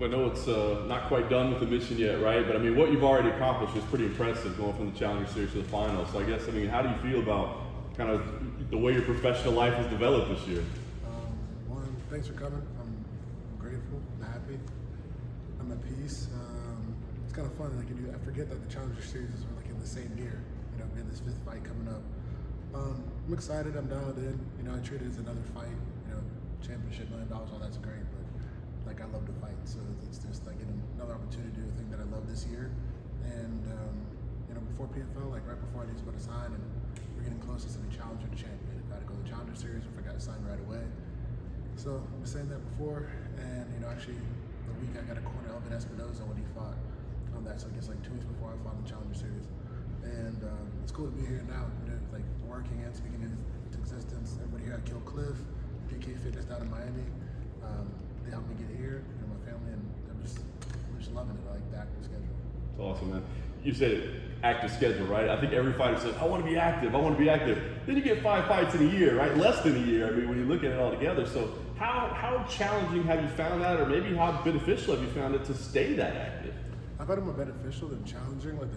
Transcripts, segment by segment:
I know it's not quite done with the mission yet, right? But I mean, what you've already accomplished is pretty impressive, going from the Challenger Series to the finals. So I guess, I mean, how do you feel about kind of the way your professional life has developed this year? One, thanks for coming. I'm grateful. I'm happy. I'm at peace. It's kind of fun. Like, I forget that the Challenger Series are like in the same year. You know, in this 5th fight coming up. I'm excited. I'm dialed in. You know, I treat it as another fight. You know, championship, $1 million, all that's great, but like I love to fight, so it's just like another opportunity to do a thing that I love this year. And you know, before PFL, like right before I need to go to sign, and we're getting closest to the Challenger to champion. If I had to go to the Challenger Series, if I got to sign right away. So I've been saying that before, and you know, actually the week I got a corner Elvin Espinoza when he fought on that, so I guess like 2 weeks before I fought in the Challenger Series. And it's cool to be here now, you know, like working and speaking into existence. Everybody here at Kill Cliff, PK Fitness down in Miami. They helped me get here, you know, my family, and I'm just loving it. I like the active schedule. It's awesome, man. You said active schedule, right? I think every fighter says, I want to be active, I want to be active. Then you get 5 fights in a year, right? Less than a year, I mean, when you look at it all together. So how challenging have you found that, or maybe how beneficial have you found it to stay that active? I found it more beneficial than challenging. Like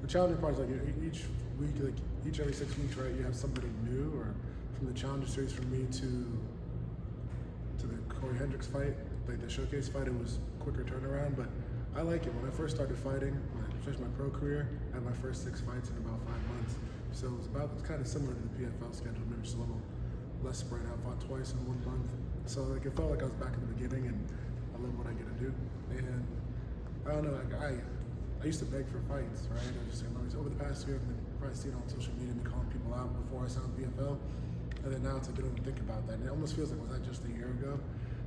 the challenging part is like each week, like each every 6 weeks, right? You have somebody new, or from the Challenger Series for me to the Corey Hendricks fight, like the showcase fight, it was quicker turnaround, but I like it. When I first started fighting, when I finished my pro career, I had my first 6 fights in about 5 months. So it's kind of similar to the PFL schedule, maybe just a little less spread out. Fought twice in 1 month. So like it felt like I was back in the beginning, and I love what I get to do. And I don't know, like I used to beg for fights, right? I was just over the past year, I've been probably seeing on social media, me calling people out before I signed PFL. And then now it's like, I don't even think about that. And it almost feels like, was that just a year ago?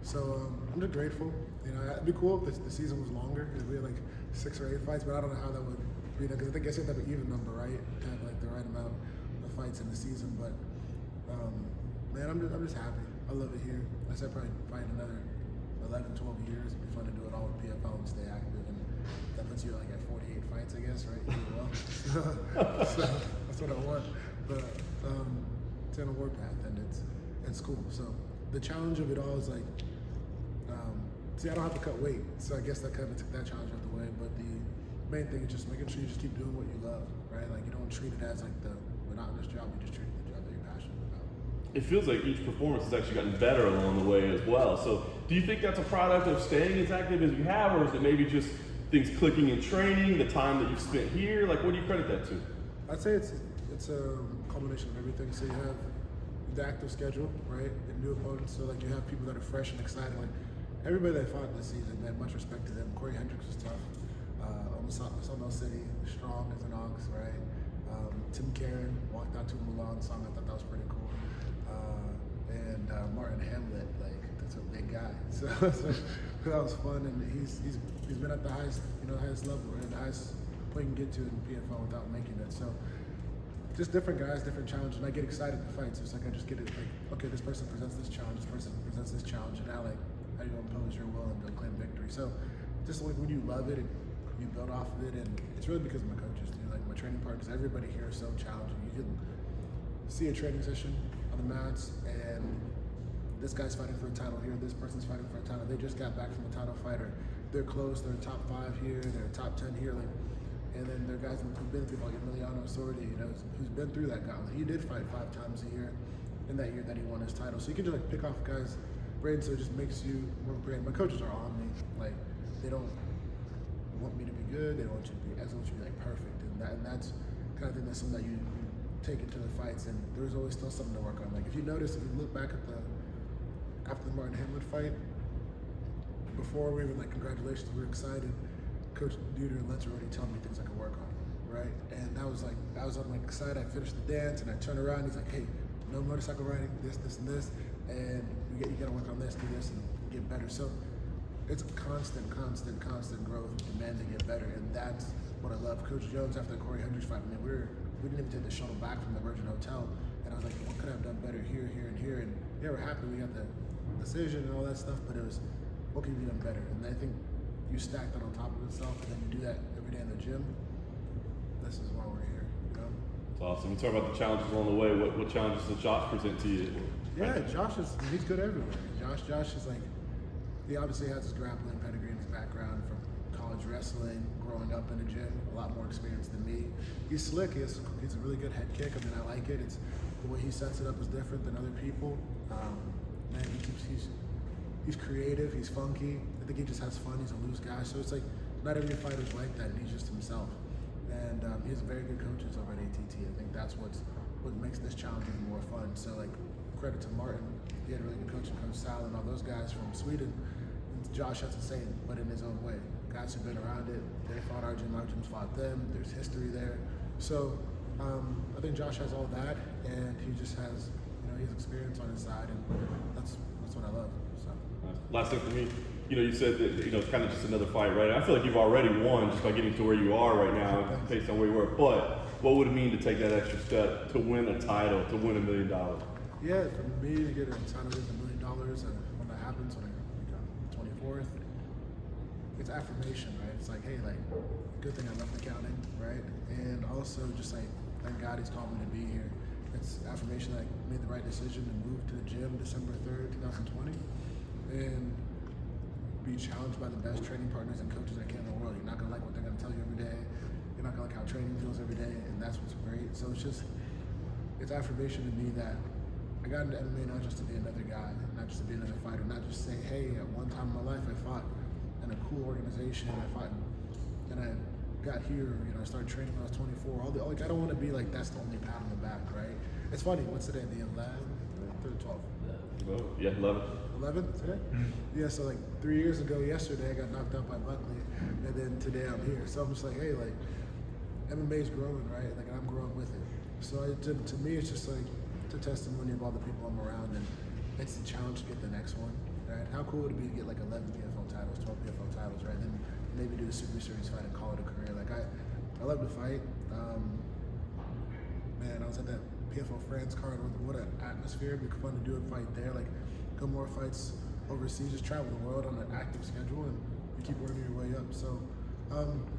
So I'm just grateful. You know, it'd be cool if the season was longer, if we had like 6 or 8 fights, but I don't know how that would be, because I think you have to have an even number, right? To have like the right amount of fights in the season. But man, I'm just happy. I love it here. I said probably fight another 11, 12 years. It'd be fun to do it all with PFL and stay active. And that puts you like at 48 fights, I guess, right? You do well. So that's what I want. But it's on a warpath, and it's cool. So the challenge of it all is like, see, I don't have to cut weight, so I guess that kind of took that challenge out of the way. But the main thing is just making sure you just keep doing what you love, right? Like, you don't treat it as like the monotonous job. You just treat it the job that you're passionate about. It feels like each performance has actually gotten better along the way as well. So do you think that's a product of staying as active as you have, or is it maybe just things clicking in training, the time that you've spent here? Like, what do you credit that to? I'd say it's a combination of everything. So you have the active schedule, right, and new opponents. So like you have people that are fresh and excited. Like everybody that fought this season, man, much respect to them. Corey Hendricks was tough. Sawmill City, strong as an ox, right? Tim Karen walked out to a Mulan song. I thought that was pretty cool. And Martin Hamlet, like that's a big guy. So that was fun, and he's been at the highest level, right? The highest point you can get to in PFL without making it. So just different guys, different challenges, and I get excited to fight. So it's like I just get it like, okay, this person presents this challenge, this person presents this challenge, and now like how do you impose your will and claim victory? So just like when you love it and you build off of it, and it's really because of my coaches, dude. Like my training partners, everybody here is so challenging. You can see a training session on the mats, and this guy's fighting for a title here, this person's fighting for a title. They just got back from a title fighter. They're close, they're top 5 here, they're top 10 here, like. And then there are guys who've been through, like Emiliano Sordi, you know, who's been through that gauntlet. He did fight 5 times a year in that year that he won his title. So you can just like pick off guys' brains, so it just makes you more great. My coaches are on me. Like, they don't want me to be good, they don't want you to be excellent, they want you to be like perfect. And that's kind of thing that's something that you take into the fights, and there's always still something to work on. Like if you notice, if you look back at after the Martin Hamlet fight, before we even like congratulations, we were excited. Coach Duder and Lentz were already telling me things I could work on, right? And I was on like excited. I finished the dance and I turned around. He's like, "Hey, no motorcycle riding, this, and this, and you got to work on this, do this, and get better." So it's a constant growth, demanding to get better, and that's what I love. Coach Jones, after the Corey Hendricks fight, man, we didn't even take the shuttle back from the Virgin Hotel, and I was like, "What could I have done better here, and here?" And yeah, we're happy we got the decision and all that stuff, but it was, what could we have done better? And I think you stack that on top of itself, and then you do that every day in the gym. This is why we're here, you know? It's awesome. You talk about the challenges along the way. What challenges does Josh present to you? Yeah, Josh he's good everywhere. Josh is like, he obviously has his grappling pedigree and his background from college wrestling, growing up in the gym, a lot more experience than me. He's slick. He's a really good head kick. I mean, I like it. It's the way he sets it up is different than other people. Man, he's creative. He's funky. I think he just has fun. He's a loose guy. So it's like not every fighter's like that, and he's just himself. And he has very good coaches over at ATT. I think that's what makes this challenge even more fun. So like credit to Martin. He had a really good coach in Coach Sal and all those guys from Sweden. And Josh has the same, but in his own way. Guys who've been around it. They fought our gym's fought them. There's history there. So I think Josh has all that, and he just has, he has experience on his side, and that's what I love. So. Last thing for me, you said that it's kind of just another fight, right? I feel like you've already won just by getting to where you are right now, based on where you were. But what would it mean to take that extra step to win a title, to win $1 million? Yeah, for me to get a title is $1 million, and when that happens, when I become 24th, it's affirmation, right? It's like, hey, like, good thing I left accounting, right? And also just like, thank God he's called me to be here. It's affirmation that I made the right decision to move to the gym December 3rd, 2020, and be challenged by the best training partners and coaches I can in the world. You're not gonna like what they're gonna tell you every day. You're not gonna like how training feels every day, and that's what's great. So it's affirmation to me that I got into MMA not just to be another guy, not just to be another fighter, not just say, hey, at one time in my life I fought in a cool organization, and I got here, I started training when I was 24. I don't want to be like, that's the only pat on the back, right? It's funny, what's today, the 11th or 12th? Well, yeah, 11th. 11th today? Yeah, so like 3 years ago yesterday, I got knocked out by Buckley, and then today I'm here. So I'm just like, hey, like, MMA's growing, right? Like, I'm growing with it. So to me, it's just like, it's a testimony of all the people I'm around, and it's a challenge to get the next one, right? How cool would it be to get like 11 PFL titles, 12 PFL titles, right? Then maybe do a Super Series fight and call it a career. Like, I love to fight. Man, I was at that PFL France card. What an atmosphere. It'd be fun to do a fight there. Like, go more fights overseas. Just travel the world on an active schedule, and you keep working your way up. So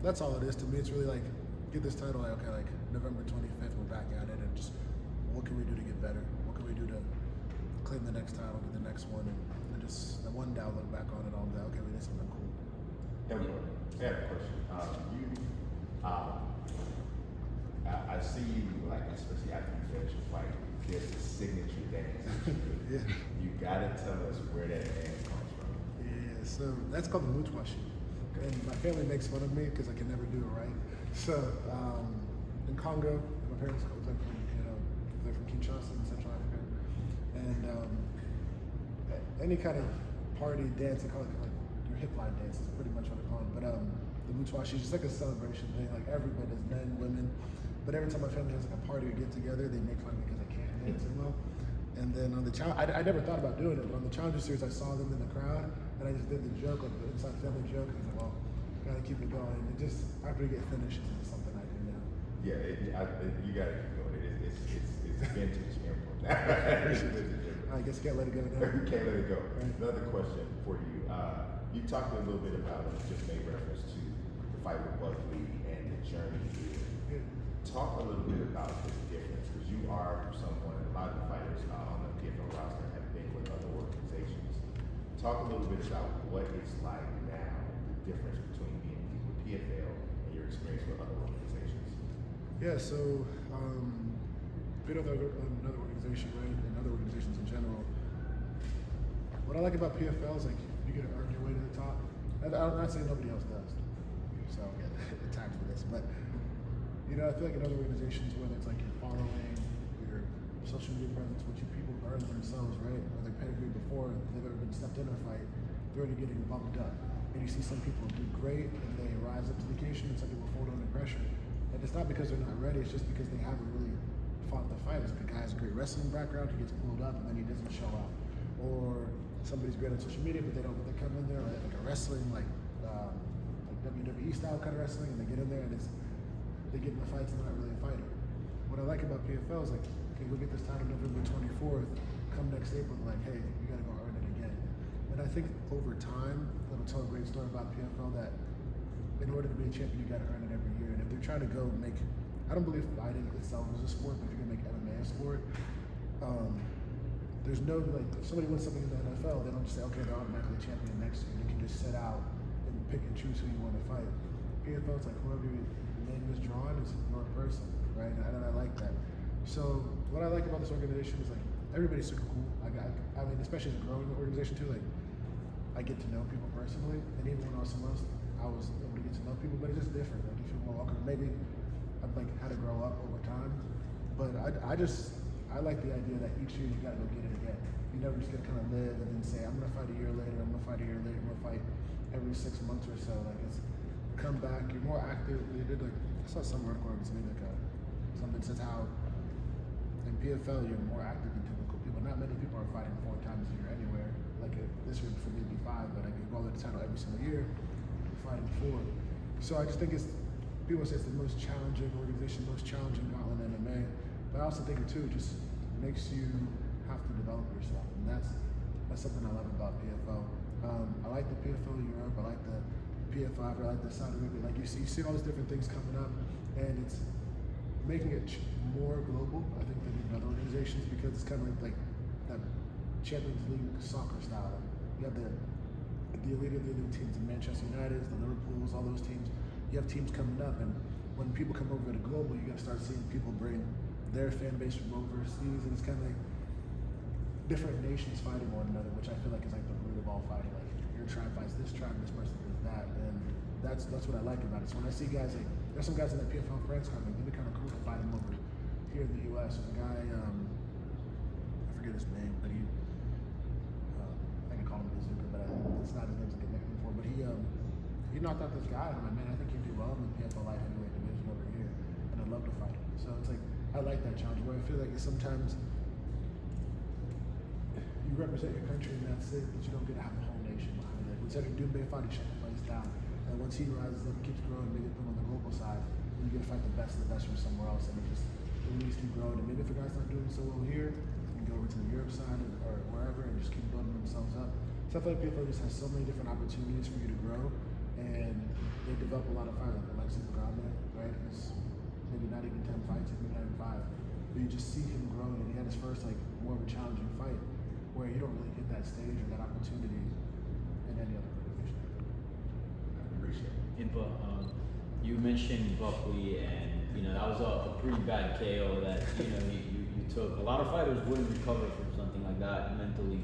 that's all it is to me. It's really like, get this title. Like, okay, like November 25th, we're back at it, and just what can we do to get better? What can we do to claim the next title, get the next one, and just the one day I'll look back on it all day. Okay, we did something cool. I have a question. I see you, like, especially after you finish a fight, there's a signature dance. Yeah. You gotta tell us where that dance comes from. Yeah, so that's called the Mutuashi. And my family makes fun of me because I can never do it right. So in Congo, my parents come from, they're from Kinshasa in Central Africa. And any kind of party dance, they call it like your hip line dance is pretty much what they call it. But the Mutuashi is just like a celebration thing. Like everybody, there's men, women. But every time my family has like a party or get together, they make fun of me because I can't dance well. And then on the challenge, I never thought about doing it, but on the Challenger Series, I saw them in the crowd, and I just did the joke, like the inside family joke, and I was like, well, gotta keep it going. And it just, after you get finished, it's something I do now. Yeah, you gotta keep going. It's vintage Impa. I guess you can't let it go now. You can't let it go. Right. Another question for you. You talked a little bit about, just made reference to the fight with Buckley and the journey here. Talk a little bit about this difference, because you are someone, a lot of the fighters on the PFL roster have been with other organizations. Talk a little bit about what it's like now, the difference between being with PFL and your experience with other organizations. Yeah, so been with another organization, right, and other organizations in general. What I like about PFL is like you get to earn your way to the top. I'm not saying nobody else does, so I'll get attacked for this, but I feel like in other organizations, whether it's like your following, your social media presence, what you people earn themselves, right, or their pedigree before they've ever been stepped in a fight, they're already getting bumped up. And you see some people do great and they rise up to the occasion, and some people fold under pressure. And it's not because they're not ready, it's just because they haven't really fought the fight. It's the guy has a great wrestling background, he gets pulled up and then he doesn't show up. Or somebody's great on social media, but they come in there like a wrestling, like WWE style kind of wrestling, and they get in there and they get in the fights and they're not really a fighter. What I like about PFL is like, okay, we'll get this title November 24th, come next April, like, hey, you gotta go earn it again. And I think over time, that'll tell a great story about PFL that in order to be a champion, you gotta earn it every year. And if they're trying to go make, I don't believe fighting itself is a sport, but if you're gonna make MMA a sport, there's no, like, if somebody wins something in the NFL, they don't just say, okay, they're automatically champion next year. You can just sit out and pick and choose who you want to fight. PFL, it's like whoever your name is drawn is your person, right? And I like that. So what I like about this organization is like everybody's super cool. I mean, especially as a growing organization too. Like I get to know people personally, and even when I was somewhere else, I was able to get to know people. But it's just different. Like you feel more welcome. Maybe I've like had to grow up over time, but I like the idea that each year you gotta go get it again. You never just get to kind of live and then say, I'm gonna fight a year later. I'm gonna fight a year later. I'm gonna fight every 6 months or so. Like it's come back. You're more active. They did like I saw some article or something like something that says how in PFL you're more active than typical people. Not many people are fighting 4 times a year anywhere. Like this year for me it'd be 5, but I could go to the title every single year. You're fighting 4. So I just think it's people say it's the most challenging organization, most challenging gauntlet in MMA. But I also think it too just makes you have to develop yourself, and that's something I love about PFL. I like the PFL Europe. I like the PF5. I like the Saudi Arabia. Like you see all these different things coming up, and it's making it more global. I think than other organizations because it's kind of like that Champions League soccer style. You have the elite of the elite teams, the Manchester United, the Liverpools, all those teams. You have teams coming up, and when people come over to global, you got to start seeing people bring their fan base from overseas, and it's kind of like different nations fighting one another, which I feel like is like the root of all fighting. Like your tribe fights this tribe, this person does that, and that's what I like about it. So when I see guys like there's some guys in that PFL France card, like it'd be kind of cool to fight them over here in the U.S. There's a guy, I forget his name, but I can call him Bazooka, but it's not his name to get nickname for. But he knocked out this guy, and I'm like, man, I think he'd do well in the PFL light heavyweight division over here, and I'd love to fight him. So it's like I like that challenge where I feel like sometimes you represent your country and that's it, but you don't get to have the whole nation behind it. With Cedric Doumbé fight, he shut the place down. And once he rises up, keeps growing, maybe put him on the global side, you get to fight the best of the best from somewhere else, and the leagues keep growing. And maybe if a guy's not doing so well here, he can go over to the Europe side or wherever and just keep building themselves up. So I feel like PFL just has so many different opportunities for you to grow, and they develop a lot of fighters like Alexis Grande, right? It's maybe not even 10 fights, maybe not even 5. But you just see him growing, and he had his first like more of a challenging fight where you don't really get that stage or that opportunity in any other organization. I appreciate it. Impa, you mentioned Buckley, and that was a pretty bad KO that you took. A lot of fighters wouldn't recover from something like that mentally,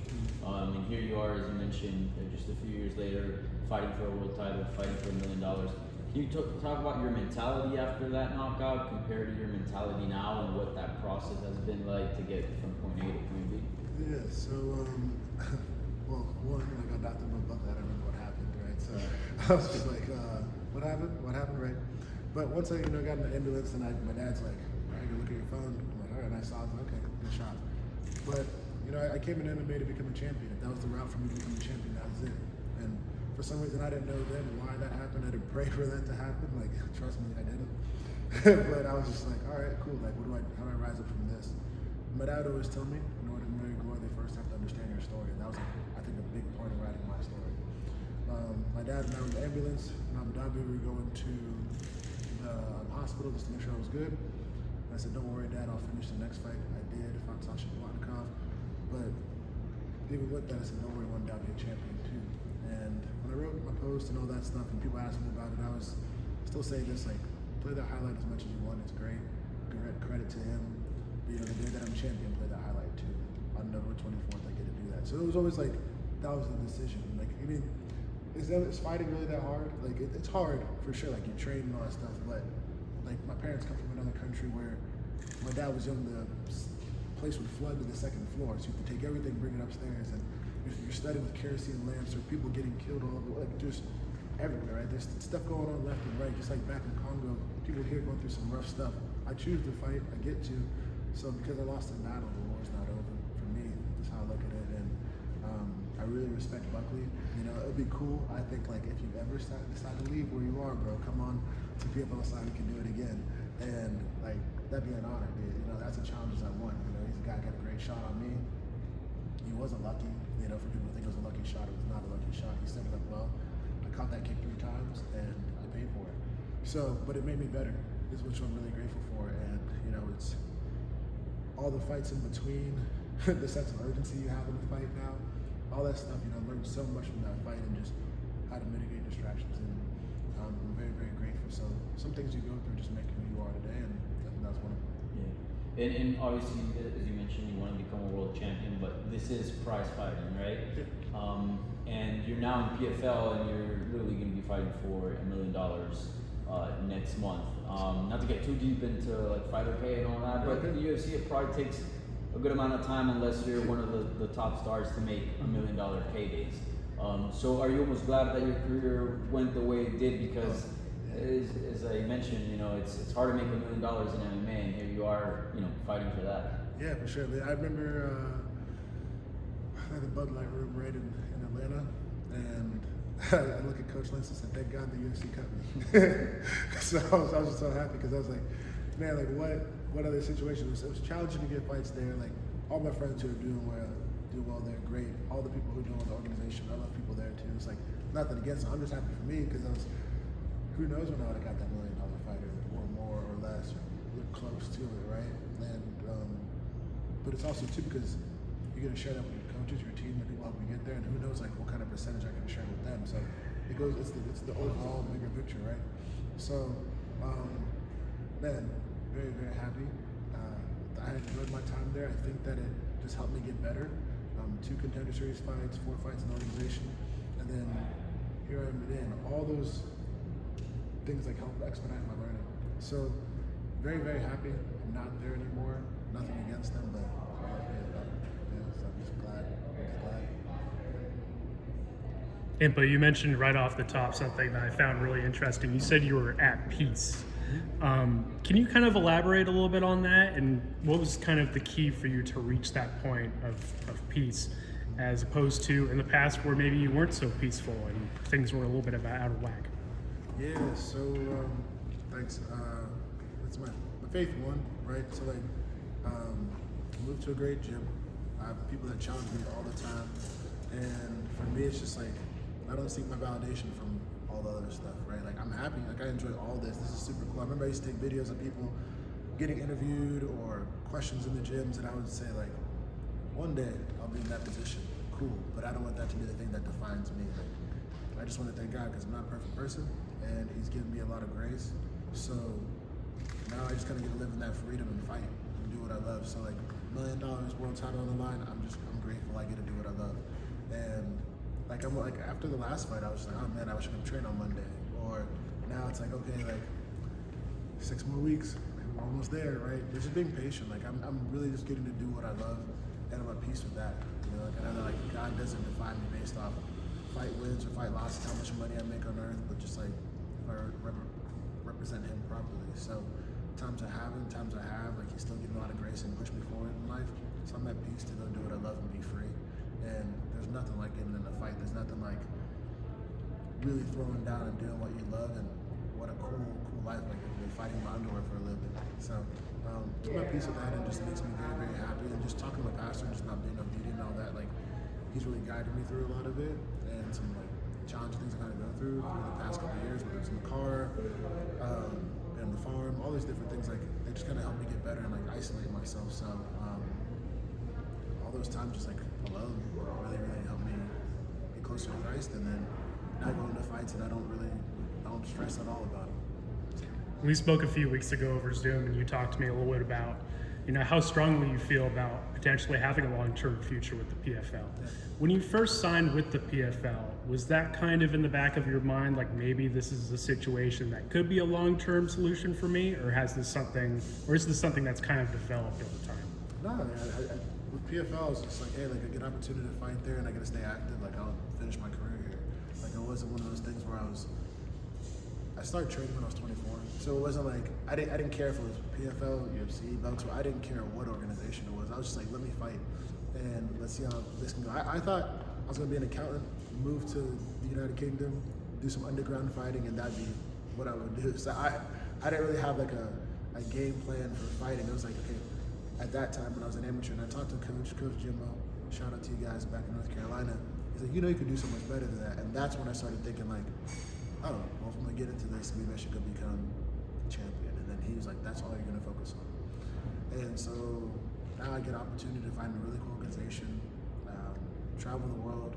and here you are, as you mentioned, just a few years later, fighting for a world title, fighting for $1 million. Can you talk about your mentality after that knockout compared to your mentality now, and what that process has been like to get from point A to point B? Yeah, so, well, one, I got knocked in my bucket. I don't remember what happened, right? So I was just like, what happened? What happened, right? But once I, got in the ambulance, and my dad's like, all right, go look at your phone. I'm like, all right, and I saw it. Okay, good shot. But, I came in MMA to become a champion. That was the route for me to become a champion. That was it. And for some reason, I didn't know then why that happened. I didn't pray for that to happen. Like, trust me, I didn't. But I was just like, all right, cool. Like, how do I rise up from this? My dad always told me, in order to marry glory, they first have to understand your story. And that was, I think, a big part of writing my story. My dad and I were in the ambulance in Abu Dhabi. We were going to the hospital just to make sure I was good. And I said, don't worry, Dad, I'll finish the next fight. I did, fought Sasha Blotnikov. But even with that, I said, don't worry, one day I'll be a champion too. And when I wrote my post and all that stuff, and people asked me about it, I was still saying this, like, play that highlight as much as you want. It's great. Credit to him. But, the day that I'm champion, play that highlight too. On November 24th, I get to do that. So it was always like, that was the decision. Like, is fighting really that hard? Like, it's hard for sure. Like, you train and all that stuff. But, like, my parents come from another country where my dad was young, the place would flood to the second floor. So you have to take everything, bring it upstairs. And you're studying with kerosene lamps or people getting killed all over, like, just everywhere, right? There's stuff going on left and right, just like back in Congo. People here going through some rough stuff. I choose to fight, I get to. So because I lost the battle, the war's not over for me. That's how I look at it. And I really respect Buckley. It'd be cool. I think, like, if you ever decide to leave where you are, bro, come on to PFL side, we can do it again. And, like, that'd be an honor, dude. That's a challenge I won. He's a guy got a great shot on me. He wasn't lucky. For people to think it was a lucky shot, it was not a lucky shot. He set it up well. I caught that kick 3 times, and I paid for it. So, but it made me better, is which I'm really grateful for. And, it's all the fights in between the sense of urgency you have in the fight now, all that stuff, I learned so much from that fight and just how to mitigate distractions. And I'm very, very grateful. So some things you go through just make you who you are today, and I think that's one of them. Yeah. And obviously, as you mentioned, you want to become a world champion, but this is prize fighting, right? Yeah. And you're now in PFL, and you're literally going to be fighting for $1 million next month. Not to get too deep into like fighter pay and all that, but in the UFC, it probably takes a good amount of time unless you're one of the top stars to make $1 million paydays. So are you almost glad that your career went the way it did? Because as I mentioned, it's hard to make $1 million in MMA, and here you are, fighting for that. Yeah, for sure. I remember I had the Bud Light room right in Atlanta, and I look at Coach Lentz and said, "Thank God the UFC cut me." So I was just so happy because I was like, man, like what other situations? It was challenging to get fights there. Like all my friends who are doing well there, great. All the people who are doing the organization, I love people there too. It's like nothing against it. I'm just happy for me because who knows when I would have got that $1 million fighter or more or less or close to it, right? And but it's also too because you get to share that with your coaches, your team, the people helping you get there, and who knows like what kind of percentage I can share with them. So it goes. It's the overall bigger picture, right? So man, very, very happy. I enjoyed my time there. I think that it just helped me get better. 2 Contender Series fights, 4 fights in the organization, and then here I am in. All those things like help expedite my learning. So very, very happy. I'm not there anymore. Nothing against them, but I love it. So I'm just glad. Impa, you mentioned right off the top something that I found really interesting. You said you were at peace. Can you kind of elaborate a little bit on that, and what was kind of the key for you to reach that point of peace, as opposed to in the past where maybe you weren't so peaceful and things were a little bit out of whack? Yeah, so thanks. It's my faith one, right? So like, I moved to a great gym. I have people that challenge me all the time, and for me, it's just like I don't seek my validation from all the other stuff, right? Like I'm happy, like I enjoy all this. This is super cool. I remember I used to take videos of people getting interviewed or questions in the gyms, and I would say like, one day I'll be in that position, cool. But I don't want that to be the thing that defines me. Like I just want to thank God because I'm not a perfect person, and He's given me a lot of grace. So now I just kind of get to live in that freedom and fight and do what I love. So like $1 million world title on the line, I'm grateful I get to do what I love. And like I'm like after the last fight, I was like, oh man, I wish I could train on Monday. Or now it's like, okay, like 6 more weeks, like we're almost there, right? It's just being patient. Like I'm really just getting to do what I love, and I'm at peace with that. Like I know like God doesn't define me based off fight wins or fight losses, how much money I make on earth, but just like if I represent Him properly. So times I haven't, times I have, like He's still giving a lot of grace and push me forward in life. So I'm at peace to go do what I love and be free. And there's nothing like getting in a fight. There's nothing like really throwing down and doing what you love, and what a cool life, like you're fighting my underwear for a living. So I'm at peace with that, and just makes me very, very happy. And just talking to my pastor and just not being obedient and all that, like he's really guided me through a lot of it, and some like challenging things I had to go through the past couple of years, whether it's in the car, and the farm, all these different things. Like they just kind of helped me get better and like isolate myself. So all those times just like alone really, really helped me get closer to Christ, and then now going to fights and I don't stress at all about it. We spoke a few weeks ago over Zoom, and you talked to me a little bit about, how strongly you feel about potentially having a long-term future with the PFL. Yeah. When you first signed with the PFL, was that kind of in the back of your mind, like maybe this is a situation that could be a long-term solution for me, or is this something that's kind of developed over time? No, with PFL, it's just like, hey, like I get an opportunity to fight there, and I get to stay active. Like I'll finish my career here. Like it wasn't one of those things where I started training when I was 24, so it wasn't like I didn't care if it was PFL, UFC, Bellator. I didn't care what organization it was. I was just like, let me fight, and let's see how this can go. I thought I was gonna be an accountant, move to the United Kingdom, do some underground fighting, and that'd be what I would do. So I didn't really have like a game plan for fighting. It was like, okay, at that time when I was an amateur, and I talked to Coach Jimbo, shout out to you guys back in North Carolina. He's like, you could do so much better than that, and that's when I started thinking like, oh, well, if I'm gonna get into this, maybe I should go become champion. And then he was like, that's all you're gonna focus on. And so now I get an opportunity to find a really cool organization, travel the world.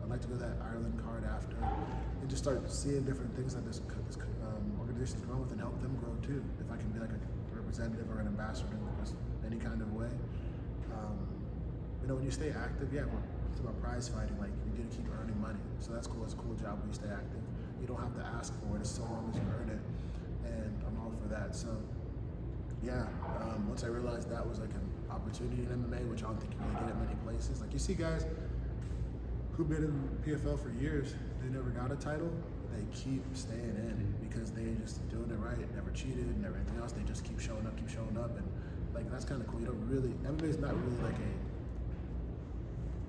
I'd like to go to that Ireland card after, and just start seeing different things that this organization is growing with and help them grow too. If I can be like a representative or an ambassador in any kind of way. When you stay active, it's about prize fighting. Like, you get to keep earning money, so that's cool. It's a cool job when you stay active. You don't have to ask for it as so long as you earn it, and I'm all for that. So, once I realized that was like an opportunity in MMA, which I don't think you really get at many places. Like, you see guys who've been in PFL for years, they never got a title. They keep staying in because they just doing it right, never cheated, and everything else. They just keep showing up, and like, that's kind of cool. You don't really, MMA is not really like a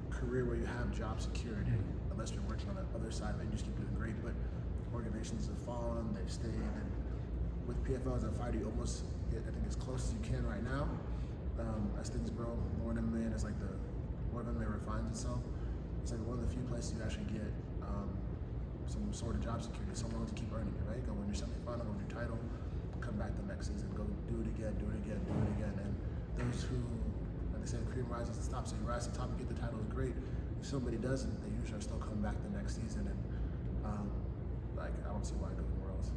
career where you have job security unless you're working on the other side of it and you just keep doing great. But organizations have fallen, they've stayed, and with PFL as a fighter, you almost get, I think, as close as you can right now. As things grow more in MMA, and as like the more MMA refines itself, it's like one of the few places you actually get some sort of job security, so long as you keep earning it, right? Go win your semifinal, go win your title, come back the next season, go do it again, and those who, like they say, the cream rises to the top, so you rise to the top and get the title is great. If somebody doesn't, they usually are still coming back the next season, and like, I don't see why I go anywhere else.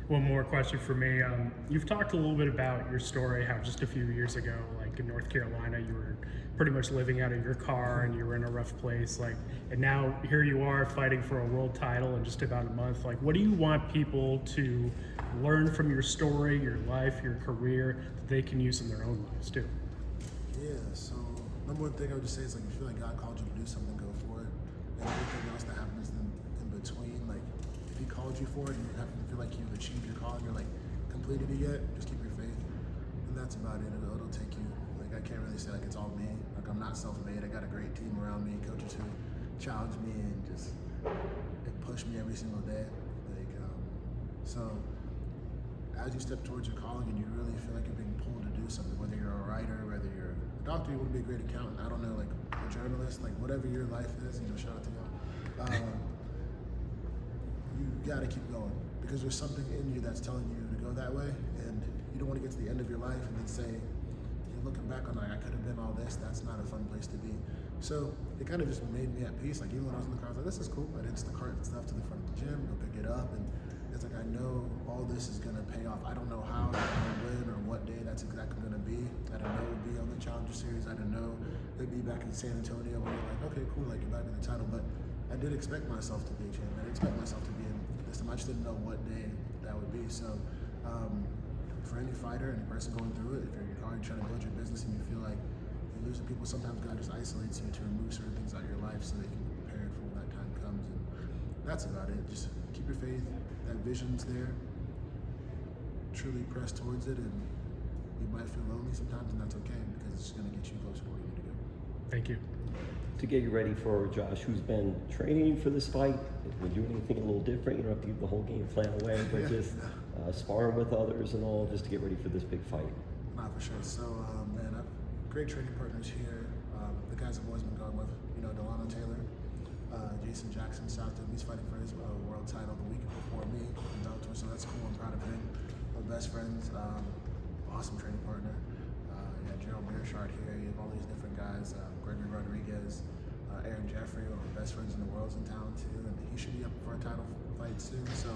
One more question for me. You've talked a little bit about your story, how just a few years ago, like in North Carolina, you were pretty much living out of your car and you were in a rough place. Like, and now here you are fighting for a world title in just about a month. Like, what do you want people to learn from your story, your life, your career, that they can use in their own lives too? Yeah, so number one thing I would just say is, like, if you feel like God called you to do something, go for it. And everything else that happens in between, like, if He called you for it and you happen to feel like you've achieved your calling, you're like completed it yet, just keep your faith. And that's about it. It'll take you. Like, I can't really say like it's all me. Like, I'm not self-made. I got a great team around me, coaches who challenge me and just push me every single day. Like, so as you step towards your calling and you really feel like you're being pulled to do something, whether you're a writer, whether you're a doctor, you want to be a great accountant, I don't know, like a journalist, like whatever your life is, shout out to y'all. You gotta keep going because there's something in you that's telling you to go that way, and you don't want to get to the end of your life and then say, you're looking back on like, I could have been all this. That's not a fun place to be. So it kind of just made me at peace. Like, even when I was in the car, I was like, this is cool. I didn't cart stuff to the front of the gym, go pick it up, and it's like, I know all this is gonna pay off. I don't know how, I don't know when or what day that's exactly gonna be. I don't know it would be on the Challenger Series. I don't know it'd be back in San Antonio where you're like, okay, cool, like you're back in the title. But I did expect myself to be a champion. I did expect myself to be in this time. I just didn't know what day that would be. So for any fighter, any person going through it, if you're already trying to build your business and you feel like you're losing people, sometimes God just isolates you to remove certain things out of your life so that you can be prepared for when that time comes. And that's about it. Just keep your faith. That vision's there. Truly press towards it, and you might feel lonely sometimes, and that's okay because it's going to get you closer to where you need to go. Thank you. To get you ready for Josh, who's been training for this fight, we're doing anything a little different. You don't have to give the whole game plan away, but just sparring with others and all, just to get ready for this big fight. Not for sure. So, man, I've great training partners here. The guys I've always been going with, Delano Taylor, Jason Jackson, South him. He's fighting for his world title the week before me in Bellator, so that's cool. I'm proud of him. We're best friends. Awesome training partner. You got Gerald Mearshart here. You have all these different guys. Gregory Rodriguez, Aaron Jeffrey, one of my best friends in the world, in town too, and he should be up for a title fight soon. So,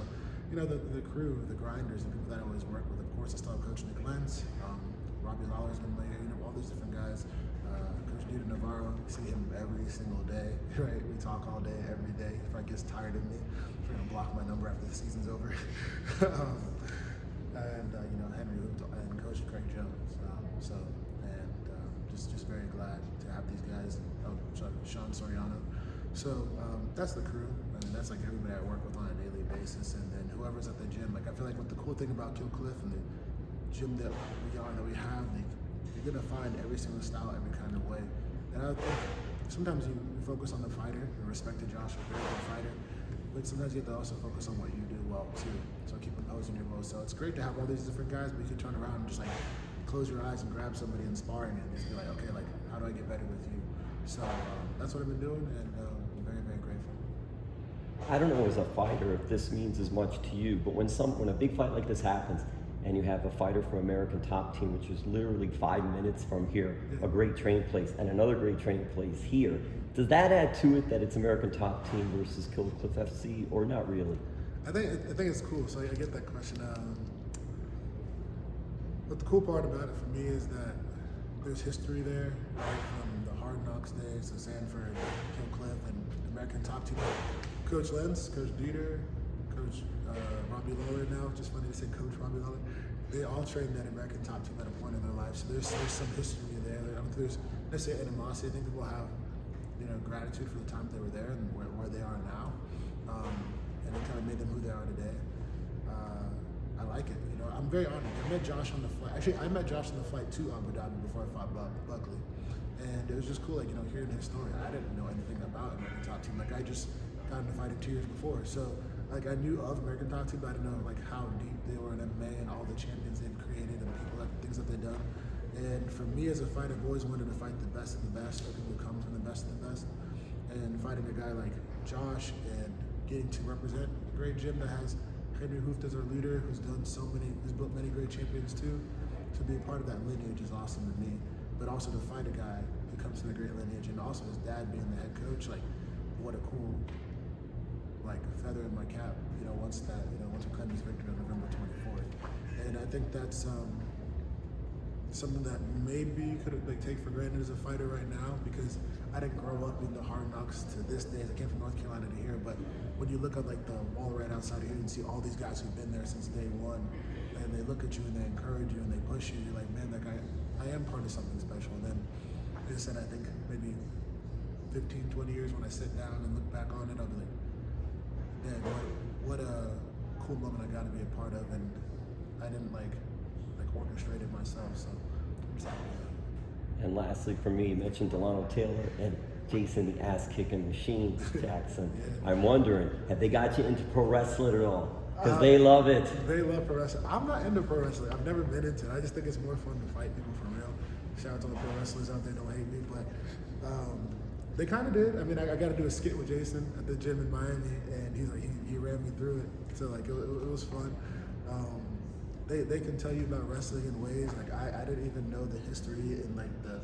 the crew, the grinders, the people that I always work with. Of course, I still have Coach Nick Lenz. Robbie Lawler's been there. All these different guys. Coach Dita Navarro, see him every single day, right? We talk all day, every day. If I gets tired of me, I'm gonna block my number after the season's over. Henry Hoop and Coach Craig Jones. Just very glad to have these guys. Sean Soriano. So that's the crew. I mean, that's like everybody I work with on a daily basis, and then whoever's at the gym. Like, I feel like what the cool thing about Kill Cliff and the gym that we have, you're gonna find every single style, every kind of way. And I think sometimes you focus on the fighter. You respect to Josh, a very good fighter, but sometimes you have to also focus on what you do well too. So keep imposing your bow. So it's great to have all these different guys, but you can turn around and just like close your eyes and grab somebody in sparring and just be like, okay, like, how do I get better with you? So that's what I've been doing, and I'm very, very grateful. I don't know as a fighter if this means as much to you, but when a big fight like this happens, and you have a fighter from American Top Team, which is literally 5 minutes from here, a great training place, and another great training place here. Does that add to it that it's American Top Team versus Kill Cliff FC, or not really? I think it's cool. So I get that question. But the cool part about it for me is that there's history there, right, from the Hard Knocks days to Sanford, Kill Cliff, and American Top Team. Coach Lenz, Coach Dieter, Coach Robbie Lawler now. Just funny to say Coach Robbie Lawler. They all trained at American Top Team at a point in their life. So there's some history there. I don't think there's necessarily animosity. I think people have gratitude for the time they were there and where they are now. And it kind of made them who they are today. I like it. I'm very honored. I met Josh on the flight. Actually, I met Josh on the flight to Abu Dhabi before I fought Buckley. And it was just cool, hearing his story. I didn't know anything about American Top Team. I just got into fighting 2 years before. So, I knew of American Top Team, but I didn't know, how deep they were in MMA and all the champions they've created and things that they've done. And for me as a fighter, I've always wanted to fight the best of the best, or people who come from the best of the best. And fighting a guy like Josh and getting to represent a great gym that has Henry Hooft as our leader, who's built many great champions too. To be a part of that lineage is awesome to me. But also to fight a guy who comes from a great lineage, and also his dad being the head coach, what a cool feather in my cap. Once we claim this victory on November 24th, and I think that's something that maybe you could take for granted as a fighter right now, because I didn't grow up in the Hard Knocks to this day. I came from North Carolina to here, but when you look at the wall right outside of here and see all these guys who've been there since day one, and they look at you and they encourage you and they push you, you're like, man, I am part of something special. And then, like I said, I think maybe 15, 20 years when I sit down and look back on it, I'll be like, man, what a cool moment I got to be a part of, and I didn't orchestrate it myself, so I'm just happy with that. And lastly, for me, you mentioned Delano Taylor and Jason the ass-kicking machine Jackson. Yeah. I'm wondering, have they got you into pro wrestling at all? Because they love it. They love pro wrestling. I'm not into pro wrestling. I've never been into it. I just think it's more fun to fight people for real. Shout out to all the pro wrestlers out there, don't hate me, but they kind of did. I mean, I got to do a skit with Jason at the gym in Miami, and he ran me through it. So it was fun. They can tell you about wrestling in ways I didn't even know the history and the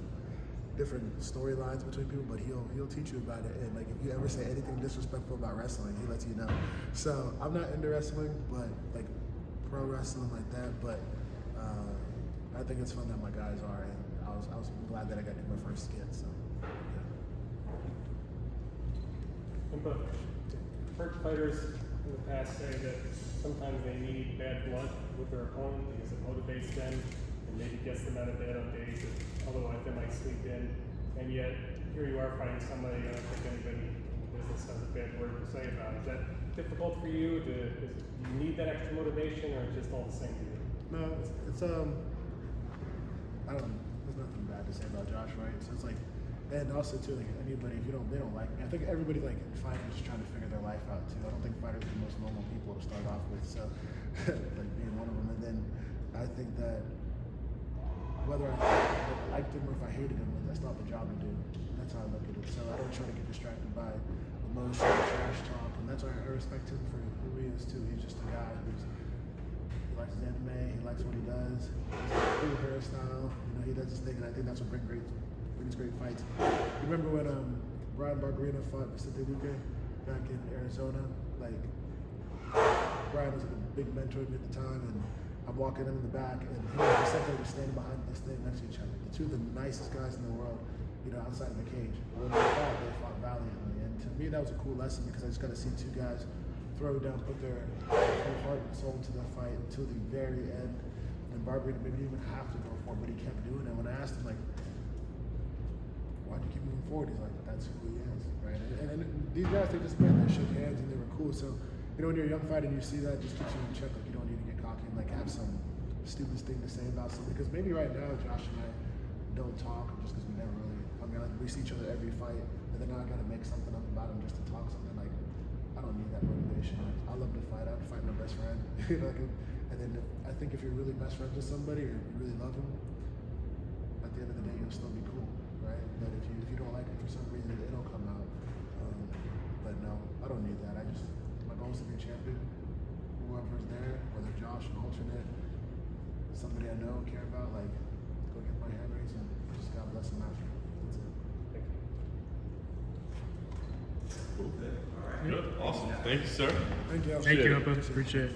different storylines between people, but he'll teach you about it. And if you ever say anything disrespectful about wrestling, he lets you know. So I'm not into wrestling, but pro wrestling like that. But I think it's fun that my guys are, and I was glad that I got to do my first skit. So. Impa, I've heard fighters in the past say that sometimes they need bad blood with their opponent because it motivates them and maybe gets them out of bed on days that otherwise they might sleep in. And yet, here you are fighting somebody I don't think anybody in the business has a bad word to say about. Is that difficult for you? Do you need that extra motivation, or just all the same to you? No, it's I don't know. There's nothing bad to say about Josh, right? So it's and also too, anybody, if they don't like me, I think everybody fighting is trying to figure their life out too. I don't think fighters are the most normal people to start off with, so being one of them. And then I think that whether I liked him or if I hated him, that's not the job to do. That's how I look at it. So I don't try to get distracted by emotion, trash talk, and that's why I respect him for who he is too. He's just a guy he likes his anime, he likes what he does, cool hairstyle, he does his thing, and I think that's what brings great fights. You remember when Brian Barberina fought Vicente Luque back in Arizona? Brian was a big mentor to me at the time, and I'm walking in the back, and he and Vicente were standing behind this thing next to each other. The two of the nicest guys in the world, outside of the cage. When they fought valiantly, and to me that was a cool lesson because I just got to see two guys throw down, put their whole heart and soul into the fight until the very end. And Barberina maybe didn't even have to go for it, but he kept doing it. When I asked him why'd you keep moving forward? He's like, that's who he is, right? And these guys, they just met, they shook hands, and they were cool. So, when you're a young fighter and you see that, it just keeps you in check. You don't need to get cocky and have some stupid thing to say about something. Because maybe right now, Josh and I don't talk just because we never really. We see each other every fight, and then I got to make something up about him just to talk something. I don't need that motivation. I love to fight. I would fight my best friend. And then I think if you're really best friends with somebody or you really love them, at the end of the day, you'll still be cool. Right? But if you don't like it for some reason, it'll come out. But no, I don't need that. My goal is to be a champion. Whoever's there, whether Josh, an alternate, somebody I know and care about, like, go get my hand raised and just God bless them after. That's it. Cool. All right. Good. Awesome. Thank you, sir. Thank you. Thank you, Appreciate it. Impa. Appreciate it.